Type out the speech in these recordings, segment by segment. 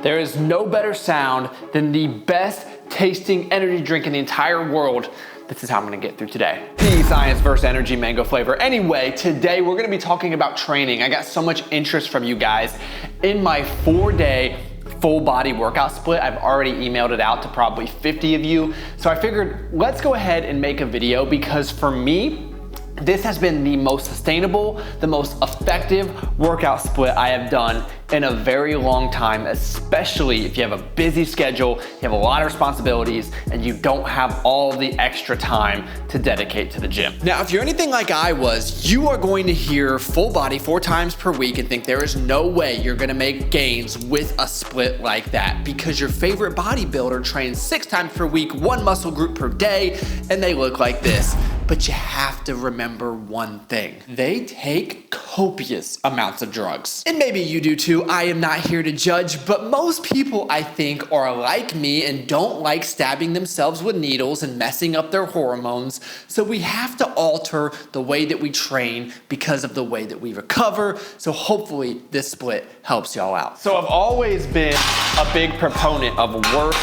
There is no better sound than the best tasting energy drink in the entire world. This is how I'm gonna get through today. Science versus energy mango flavor. Anyway, today we're gonna be talking about training. I got so much interest from you guys in my 4-day full body workout split. I've already emailed it out to probably 50 of you. So I figured let's go ahead and make a video because for me, this has been the most sustainable, the most effective workout split I have done in a very long time, especially if you have a busy schedule, you have a lot of responsibilities, and you don't have all the extra time to dedicate to the gym. Now, if you're anything like I was, you are going to hear full body 4 times per week and think there is no way you're gonna make gains with a split like that because your favorite bodybuilder trains 6 times per week, 1 muscle group per day, and they look like this. But you have to remember one thing. They take copious amounts of drugs. And maybe you do too, I am not here to judge, but most people I think are like me and don't like stabbing themselves with needles and messing up their hormones. So we have to alter the way that we train because of the way that we recover. So hopefully this split helps y'all out. So I've always been a big proponent of worst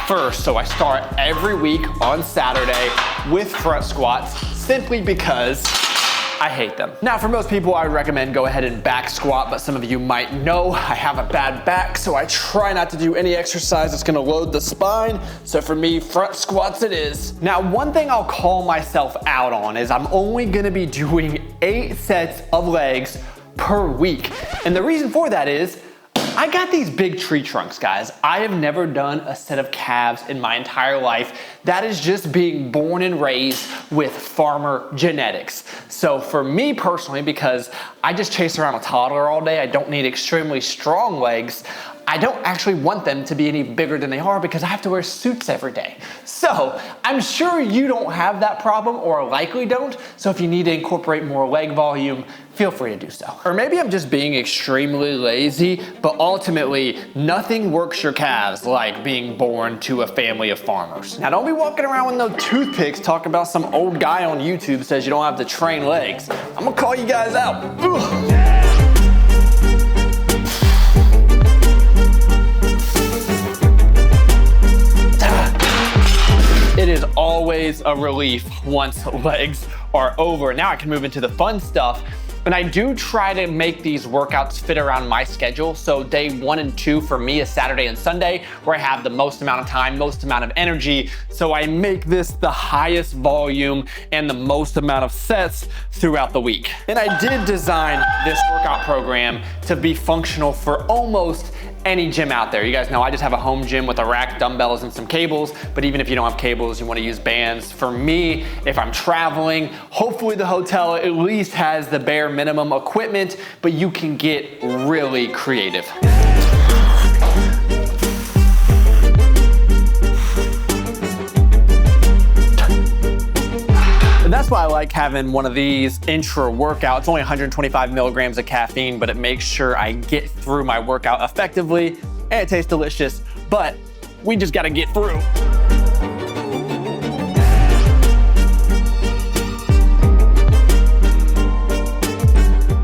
first, so I start every week on Saturday with front squats simply because I hate them. Now for most people I would recommend go ahead and back squat, but some of you might know I have a bad back, so I try not to do any exercise that's gonna load the spine. So for me, front squats it is. Now one thing I'll call myself out on is I'm only gonna be doing 8 sets of legs per week. And the reason for that is I got these big tree trunks, guys. I have never done a set of calves in my entire life. That is just being born and raised with farmer genetics. So for me personally, because I just chase around a toddler all day, I don't need extremely strong legs. I don't actually want them to be any bigger than they are because I have to wear suits every day. So I'm sure you don't have that problem or likely don't. So if you need to incorporate more leg volume, feel free to do so. Or maybe I'm just being extremely lazy, but ultimately nothing works your calves like being born to a family of farmers. Now don't be walking around with no toothpicks talking about some old guy on YouTube says you don't have to train legs. I'm gonna call you guys out. Ugh. It is always a relief once legs are over. Now I can move into the fun stuff. And I do try to make these workouts fit around my schedule. So day 1 and 2 for me is Saturday and Sunday, where I have the most amount of time, most amount of energy. So I make this the highest volume and the most amount of sets throughout the week. And I did design this workout program to be functional for almost any gym out there. You guys know I just have a home gym with a rack, dumbbells, and some cables, but even if you don't have cables, you wanna use bands. For me, if I'm traveling, hopefully the hotel at least has the bare minimum equipment, but you can get really creative. And that's why I like having one of these intra workouts. It's only 125 milligrams of caffeine, but it makes sure I get through my workout effectively, and it tastes delicious, but we just gotta get through.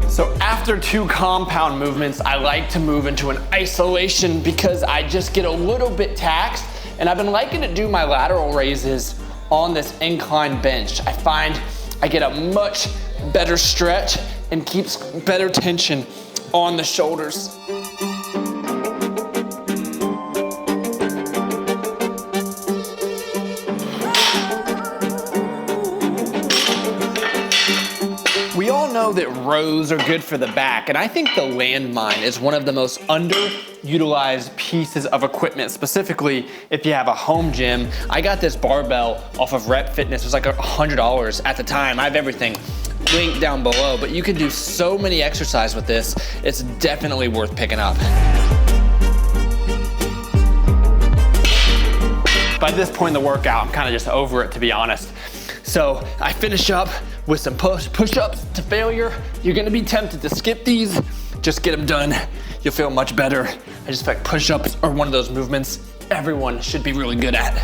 So after 2 compound movements, I like to move into an isolation because I just get a little bit taxed, and I've been liking to do my lateral raises on this incline bench. I find I get a much better stretch and keeps better tension on the shoulders. We all know that rows are good for the back, and I think the landmine is one of the most underutilized pieces of equipment, specifically if you have a home gym. I got this barbell off of Rep Fitness. It was like $100 at the time. I have everything linked down below, but you can do so many exercises with this. It's definitely worth picking up. By this point in the workout, I'm kind of just over it, to be honest. So I finish up with some push-ups to failure. You're gonna be tempted to skip these. Just get them done. You'll feel much better. I just feel like push-ups are one of those movements everyone should be really good at.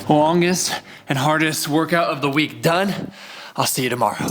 Longest and hardest workout of the week done. I'll see you tomorrow.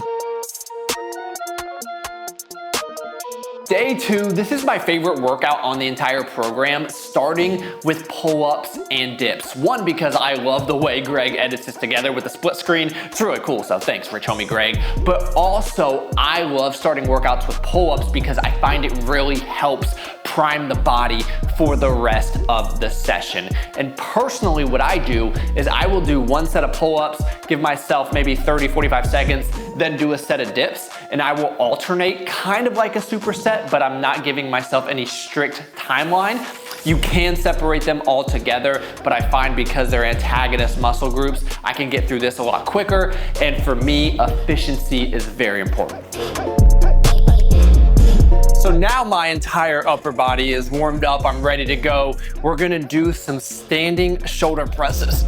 Day 2, this is my favorite workout on the entire program, starting with pull-ups and dips. One, because I love the way Greg edits this together with the split screen. It's really cool, so thanks for showing me, Greg. But also, I love starting workouts with pull-ups because I find it really helps prime the body for the rest of the session. And personally, what I do is I will do one set of pull-ups, give myself maybe 30, 45 seconds, then do a set of dips, and I will alternate kind of like a superset, but I'm not giving myself any strict timeline. You can separate them all together, but I find because they're antagonist muscle groups, I can get through this a lot quicker, and for me, efficiency is very important. So now my entire upper body is warmed up, I'm ready to go. We're gonna do some standing shoulder presses.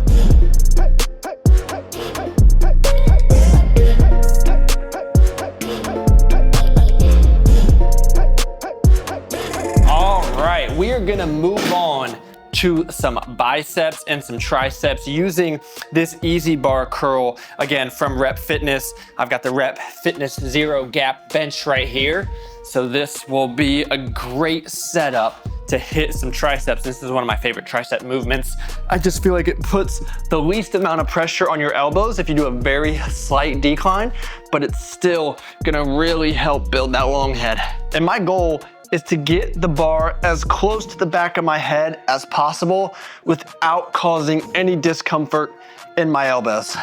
All right, we are gonna move on to some biceps and some triceps using this easy bar curl, again, from Rep Fitness. I've got the Rep Fitness Zero Gap bench right here. So this will be a great setup to hit some triceps. This is one of my favorite tricep movements. I just feel like it puts the least amount of pressure on your elbows if you do a very slight decline, but it's still gonna really help build that long head. And my goal is to get the bar as close to the back of my head as possible without causing any discomfort in my elbows.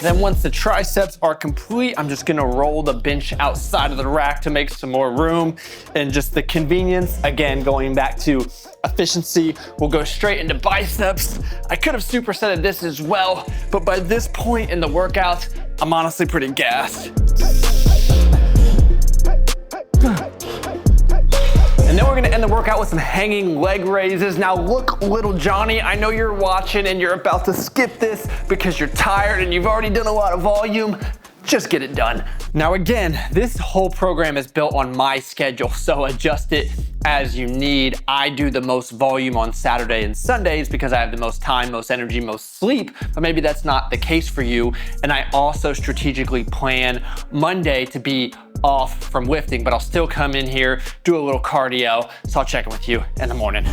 Then once the triceps are complete, I'm just gonna roll the bench outside of the rack to make some more room and just the convenience. Again, going back to efficiency, we'll go straight into biceps. I could have supersetted this as well, but by this point in the workout, I'm honestly pretty gassed. And then we're gonna end the workout with some hanging leg raises. Now look, little Johnny, I know you're watching and you're about to skip this because you're tired and you've already done a lot of volume. Just get it done. Now again, this whole program is built on my schedule, so adjust it as you need. I do the most volume on Saturday and Sundays because I have the most time, most energy, most sleep, but maybe that's not the case for you. And I also strategically plan Monday to be off from lifting, but I'll still come in here, do a little cardio, so I'll check in with you in the morning.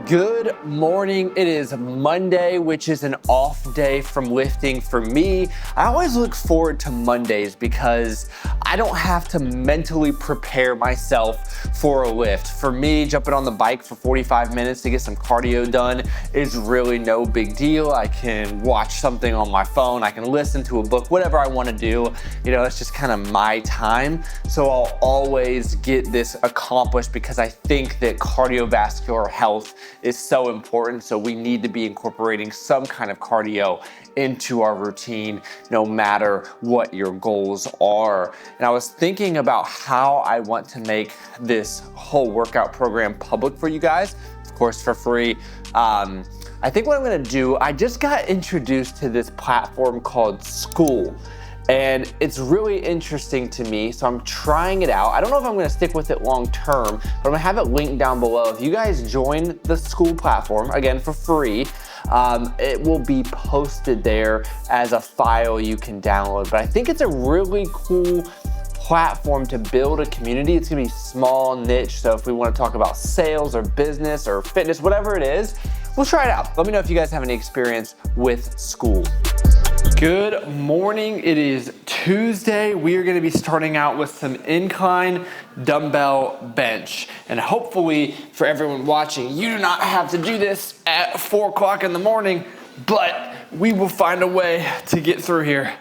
Good morning. It is Monday, which is an off day from lifting for me. I always look forward to Mondays because I don't have to mentally prepare myself for a lift. For me, jumping on the bike for 45 minutes to get some cardio done is really no big deal. I can watch something on my phone, I can listen to a book, whatever I want to do. You know, it's just kind of my time. So I'll always get this accomplished because I think that cardiovascular health is so important. So we need to be incorporating some kind of cardio into our routine, no matter what your goals are. And I was thinking about how I want to make this whole workout program public for you guys, of course, for free. I think what I'm gonna do, I just got introduced to this platform called School. And it's really interesting to me, so I'm trying it out. I don't know if I'm gonna stick with it long term, but I'm gonna have it linked down below. If you guys join the School platform, again, for free, it will be posted there as a file you can download. But I think it's a really cool platform to build a community. It's gonna be small, niche, so if we wanna talk about sales or business or fitness, whatever it is, we'll try it out. Let me know if you guys have any experience with School. Good morning, it is Tuesday. We are gonna be starting out with some incline dumbbell bench. And hopefully for everyone watching, you do not have to do this at 4 o'clock in the morning, but we will find a way to get through here.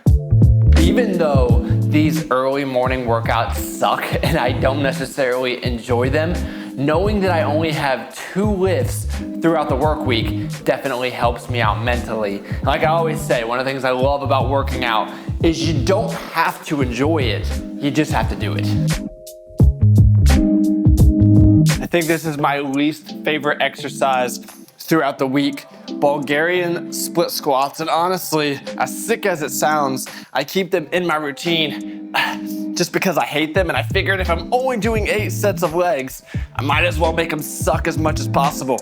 Even though these early morning workouts suck and I don't necessarily enjoy them, knowing that I only have 2 lifts throughout the work week definitely helps me out mentally. Like I always say, one of the things I love about working out is you don't have to enjoy it, you just have to do it. I think this is my least favorite exercise throughout the week, Bulgarian split squats. And honestly, as sick as it sounds, I keep them in my routine just because I hate them, and I figured if I'm only doing 8 sets of legs, I might as well make them suck as much as possible.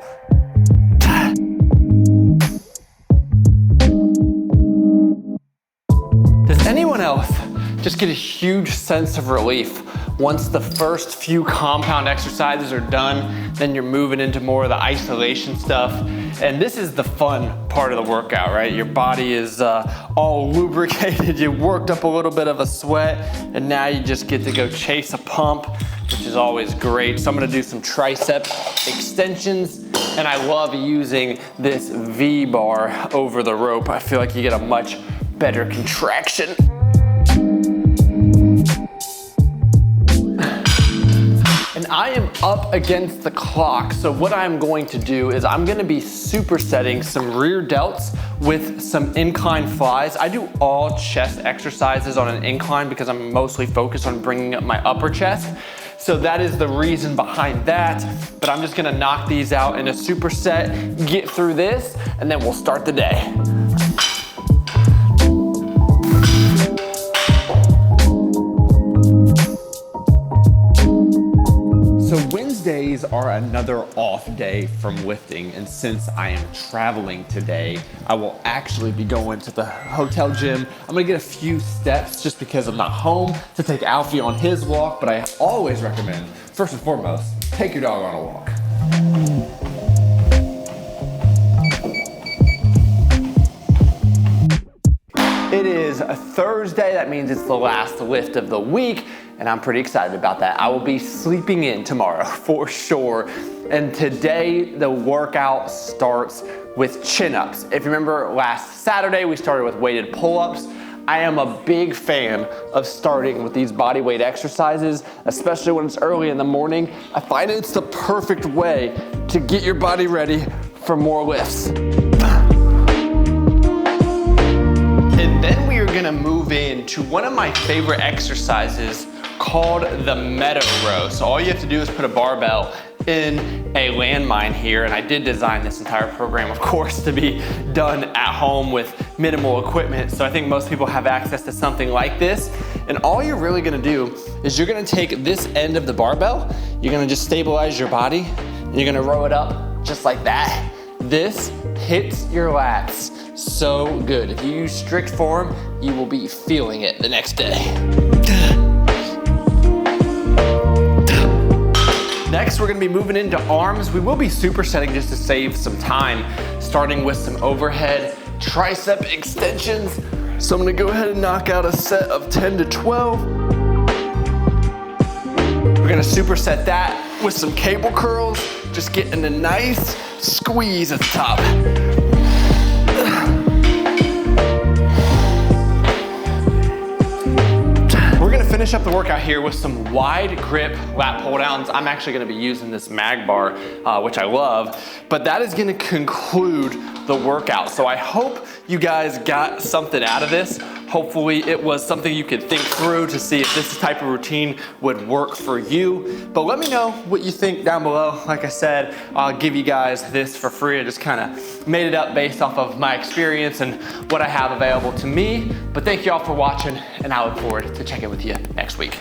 just get a huge sense of relief. Once the first few compound exercises are done, then you're moving into more of the isolation stuff. And this is the fun part of the workout, right? Your body is all lubricated, you worked up a little bit of a sweat, and now you just get to go chase a pump, which is always great. So I'm gonna do some tricep extensions, and I love using this V bar over the rope. I feel like you get a much better contraction. And I am up against the clock, so what I'm going to do is I'm gonna be supersetting some rear delts with some incline flies. I do all chest exercises on an incline because I'm mostly focused on bringing up my upper chest. So that is the reason behind that, but I'm just gonna knock these out in a superset, get through this, and then we'll start the day. So Wednesdays are another off day from lifting, and since I am traveling today, I will actually be going to the hotel gym. I'm gonna get a few steps just because I'm not home to take Alfie on his walk, but I always recommend, first and foremost, take your dog on a walk. It is a Thursday, that means it's the last lift of the week, and I'm pretty excited about that. I will be sleeping in tomorrow for sure. And today the workout starts with chin-ups. If you remember last Saturday, we started with weighted pull-ups. I am a big fan of starting with these body weight exercises, especially when it's early in the morning. I find it's the perfect way to get your body ready for more lifts. And then we are gonna move into one of my favorite exercises called the meadow row. So all you have to do is put a barbell in a landmine here, and I did design this entire program, of course, to be done at home with minimal equipment. So I think most people have access to something like this. And all you're really gonna do is you're gonna take this end of the barbell, you're gonna just stabilize your body, and you're gonna row it up just like that. This hits your lats so good. If you use strict form, you will be feeling it the next day. Next, we're gonna be moving into arms. We will be supersetting just to save some time, starting with some overhead tricep extensions. So I'm gonna go ahead and knock out a set of 10 to 12. We're gonna superset that with some cable curls, just getting a nice squeeze at the top. We're gonna finish up the workout here with some wide grip lat pull downs. I'm actually gonna be using this mag bar, which I love, but that is gonna conclude the workout. So I hope you guys got something out of this. Hopefully it was something you could think through to see if this type of routine would work for you. But let me know what you think down below. Like I said, I'll give you guys this for free. I just kind of made it up based off of my experience and what I have available to me. But thank you all for watching, and I look forward to checking with you next week.